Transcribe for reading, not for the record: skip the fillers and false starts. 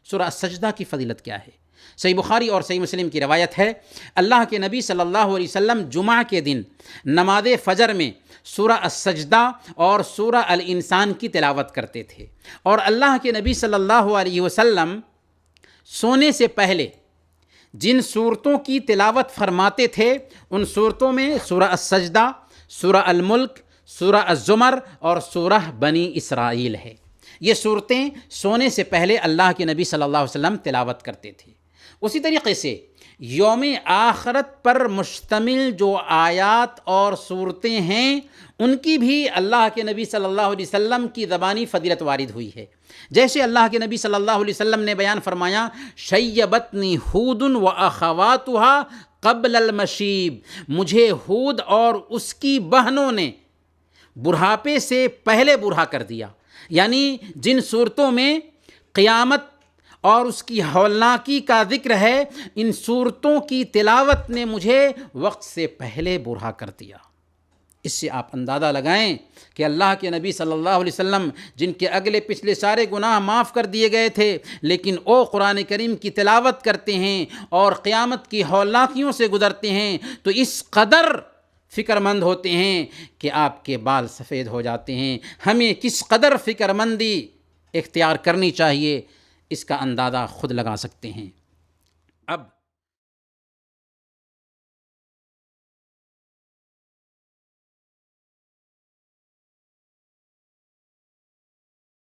سورہ السجدہ کی فضیلت کیا ہے؟ صحیح بخاری اور صحیح مسلم کی روایت ہے، اللہ کے نبی صلی اللہ علیہ وسلم جمعہ کے دن نماز فجر میں سورہ السجدہ اور سورہ الانسان کی تلاوت کرتے تھے، اور اللہ کے نبی صلی اللہ علیہ وسلم سونے سے پہلے جن صورتوں کی تلاوت فرماتے تھے ان صورتوں میں سورہ السجدہ، سورہ الملک، سورہ الزمر اور سورہ بنی اسرائیل ہے۔ یہ صورتیں سونے سے پہلے اللہ کے نبی صلی اللہ علیہ وسلم تلاوت کرتے تھے۔ اسی طریقے سے یوم آخرت پر مشتمل جو آیات اور صورتیں ہیں ان کی بھی اللہ کے نبی صلی اللہ علیہ وسلم کی زبانی فضیلت وارد ہوئی ہے۔ جیسے اللہ کے نبی صلی اللہ علیہ وسلم نے بیان فرمایا، شیبتنی ہود و اخواتہا قبل المشیب، مجھے ہود اور اس کی بہنوں نے بڑھاپے سے پہلے بوڑھا کر دیا۔ یعنی جن صورتوں میں قیامت اور اس کی ہولناکی کا ذکر ہے، ان صورتوں کی تلاوت نے مجھے وقت سے پہلے بوڑھا کر دیا۔ اس سے آپ اندازہ لگائیں کہ اللہ کے نبی صلی اللہ علیہ وسلم جن کے اگلے پچھلے سارے گناہ معاف کر دیے گئے تھے، لیکن وہ قرآن کریم کی تلاوت کرتے ہیں اور قیامت کی ہولناکیوں سے گزرتے ہیں تو اس قدر فکر مند ہوتے ہیں کہ آپ کے بال سفید ہو جاتے ہیں۔ ہمیں کس قدر فکر مندی اختیار کرنی چاہیے، اس کا اندازہ خود لگا سکتے ہیں۔ اب